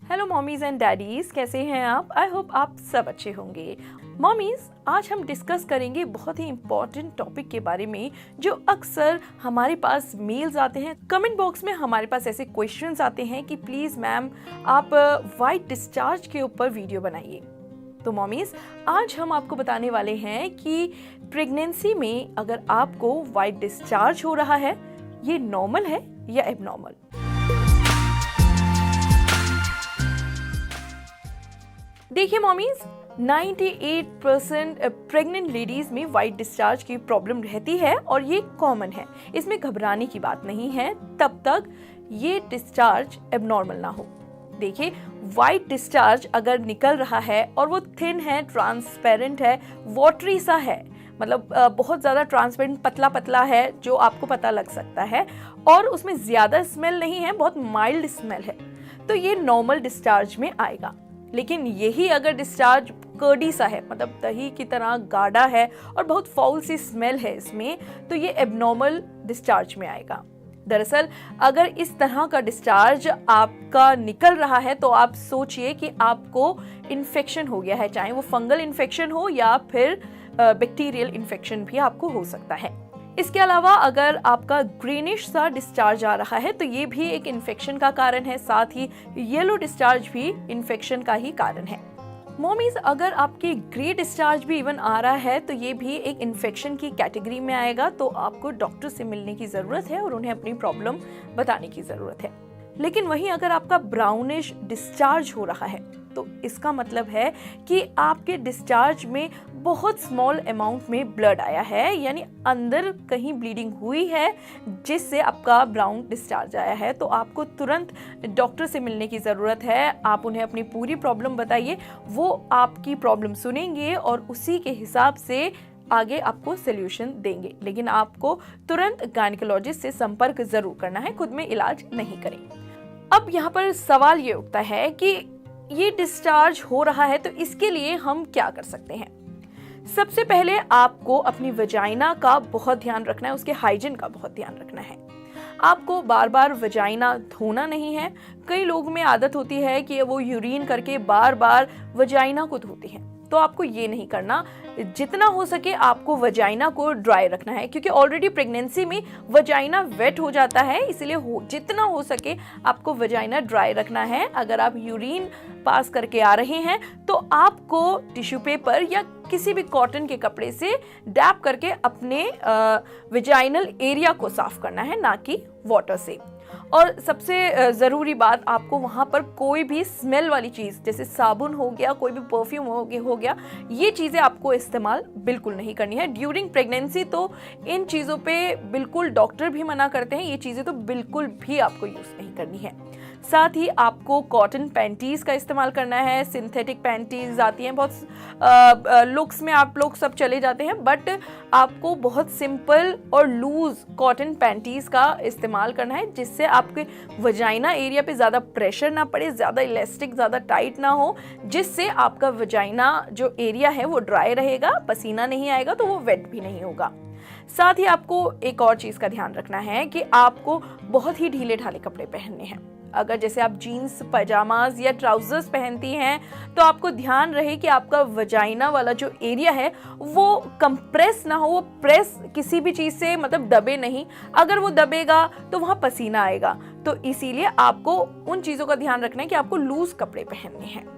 Hello mommies and daddies, कैसे हैं आप? आई होप आप सब अच्छे होंगे। मॉमीज, आज हम डिस्कस करेंगे बहुत ही इम्पॉर्टेंट टॉपिक के बारे में जो अक्सर हमारे पास मेल्स आते हैं, कमेंट बॉक्स में हमारे पास ऐसे क्वेश्चंस आते हैं कि प्लीज़ मैम आप वाइट डिस्चार्ज के ऊपर वीडियो बनाइए। तो मॉमीज, आज हम आपको बताने वाले हैं कि प्रेगनेंसी में अगर आपको वाइट डिस्चार्ज हो रहा है, ये नॉर्मल है या एबनॉर्मल। देखिए मॉमीज, 98% प्रेग्नेंट लेडीज में वाइट डिस्चार्ज की प्रॉब्लम रहती है और ये कॉमन है। इसमें घबराने की बात नहीं है तब तक ये डिस्चार्ज एबनॉर्मल ना हो। देखिए, वाइट डिस्चार्ज अगर निकल रहा है और वो थिन है, ट्रांसपेरेंट है, वाटरी सा है, मतलब बहुत ज़्यादा ट्रांसपेरेंट, पतला पतला है जो आपको पता लग सकता है, और उसमें ज़्यादा स्मेल नहीं है, बहुत माइल्ड स्मेल है, तो ये नॉर्मल डिस्चार्ज में आएगा। लेकिन यही अगर डिस्चार्ज कर्डी सा है, मतलब दही की तरह गाढ़ा है और बहुत फाउल सी स्मेल है इसमें, तो ये एबनॉर्मल डिस्चार्ज में आएगा। दरअसल अगर इस तरह का डिस्चार्ज आपका निकल रहा है तो आप सोचिए कि आपको इन्फेक्शन हो गया है, चाहे वो फंगल इन्फेक्शन हो या फिर बैक्टीरियल इन्फेक्शन भी आपको हो सकता है। इसके अलावा अगर आपका ग्रीनिश सा डिस्चार्ज आ रहा है तो ये भी एक इन्फेक्शन का कारण है, साथ ही येलो डिस्चार्ज भी इन्फेक्शन का ही कारण है। मॉमीज, अगर आपकी ग्रे डिस्चार्ज भी इवन आ रहा है तो ये भी एक इन्फेक्शन की कैटेगरी में आएगा, तो आपको डॉक्टर से मिलने की ज़रूरत है और उन्हें अपनी प्रॉब्लम बताने की ज़रूरत है। लेकिन वहीं अगर आपका ब्राउनिश डिस्चार्ज हो रहा है तो इसका मतलब है कि आपके डिस्चार्ज में बहुत स्मॉल अमाउंट में ब्लड आया है, यानी अंदर कहीं ब्लीडिंग हुई है जिससे आपका ब्राउन डिस्चार्ज आया है। तो आपको तुरंत डॉक्टर से मिलने की ज़रूरत है। आप उन्हें अपनी पूरी प्रॉब्लम बताइए, वो आपकी प्रॉब्लम सुनेंगे और उसी के हिसाब से आगे आपको सोल्यूशन देंगे। लेकिन आपको तुरंत गायनेकोलॉजिस्ट से संपर्क जरूर करना है, खुद में इलाज नहीं करें। अब यहाँ पर सवाल ये उठता है कि ये डिस्चार्ज हो रहा है तो इसके लिए हम क्या कर सकते हैं। सबसे पहले आपको अपनी वजाइना का बहुत ध्यान रखना है, उसके हाइजीन का बहुत ध्यान रखना है। आपको बार बार वजाइना धोना नहीं है। कई लोग में आदत होती है कि वो यूरिन करके बार बार वजाइना को धोते हैं, तो आपको ये नहीं करना। जितना हो सके आपको वजाइना को ड्राई रखना है, क्योंकि ऑलरेडी प्रेगनेंसी में वजाइना वेट हो जाता है, इसलिए जितना हो सके आपको वजाइना ड्राई रखना है। अगर आप यूरिन पास करके आ रहे हैं तो आपको टिश्यू पेपर या किसी भी कॉटन के कपड़े से डैप करके अपने वजाइनल एरिया को साफ करना है, ना कि वाटर से। और सबसे ज़रूरी बात, आपको वहाँ पर कोई भी स्मेल वाली चीज़ जैसे साबुन हो गया, कोई भी परफ्यूम हो गया, ये चीज़ें आपको इस्तेमाल बिल्कुल नहीं करनी है ड्यूरिंग प्रेगनेंसी। तो इन चीज़ों पे बिल्कुल डॉक्टर भी मना करते हैं, ये चीज़ें तो बिल्कुल भी आपको यूज़ नहीं करनी है। साथ ही आपको कॉटन पैंटीज़ का इस्तेमाल करना है। सिंथेटिक पैंटीज़ आती हैं, बहुत लुक्स में आप लोग सब चले जाते हैं, बट आपको बहुत सिंपल और लूज कॉटन पैंटीज़ का इस्तेमाल करना है, जिससे आपके वजाइना एरिया पे ज़्यादा प्रेशर ना पड़े, ज़्यादा इलास्टिक, ज़्यादा टाइट ना हो, जिससे आपका वजाइना जो एरिया है वो ड्राई रहेगा, पसीना नहीं आएगा तो वो वेट भी नहीं होगा। साथ ही आपको एक और चीज़ का ध्यान रखना है कि आपको बहुत ही ढीले ढाले कपड़े पहनने हैं। अगर जैसे आप जीन्स, पजामाज या ट्राउजर्स पहनती हैं तो आपको ध्यान रहे कि आपका वजाइना वाला जो एरिया है वो कंप्रेस ना हो, वो प्रेस किसी भी चीज़ से मतलब दबे नहीं। अगर वो दबेगा तो वहाँ पसीना आएगा, तो इसीलिए आपको उन चीज़ों का ध्यान रखना है कि आपको लूज कपड़े पहनने हैं।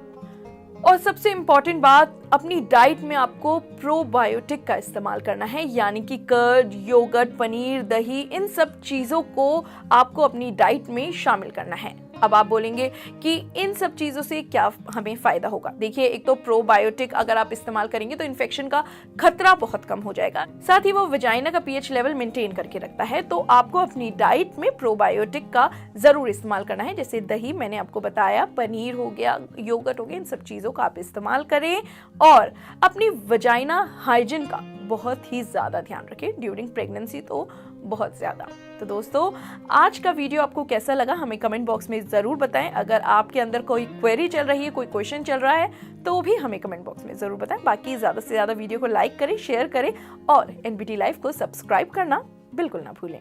और सबसे इम्पॉर्टेंट बात, अपनी डाइट में आपको प्रोबायोटिक का इस्तेमाल करना है, यानी कि कर्ड, योगर्ट, पनीर, दही, इन सब चीज़ों को आपको अपनी डाइट में शामिल करना है। अब आप बोलेंगे कि इन सब चीज़ों से क्या हमें फ़ायदा होगा। देखिए, एक तो प्रोबायोटिक अगर आप इस्तेमाल करेंगे तो इन्फेक्शन का खतरा बहुत कम हो जाएगा, साथ ही वो वजाइना का पीएच लेवल मेंटेन करके रखता है। तो आपको अपनी डाइट में प्रोबायोटिक का ज़रूर इस्तेमाल करना है, जैसे दही मैंने आपको बताया, पनीर हो गया, योगर्ट हो गया, इन सब चीज़ों का आप इस्तेमाल करें। और अपनी वजाइना हाइजीन का बहुत ही ज़्यादा ध्यान रखें ड्यूरिंग प्रेगनेंसी, तो बहुत ज़्यादा। तो दोस्तों, आज का वीडियो आपको कैसा लगा हमें कमेंट बॉक्स में ज़रूर बताएं। अगर आपके अंदर कोई क्वेरी चल रही है, कोई क्वेश्चन चल रहा है, तो भी हमें कमेंट बॉक्स में ज़रूर बताएं। बाकी ज़्यादा से ज़्यादा वीडियो को लाइक करें, शेयर करें और NBT लाइफ को सब्सक्राइब करना बिल्कुल ना भूलें।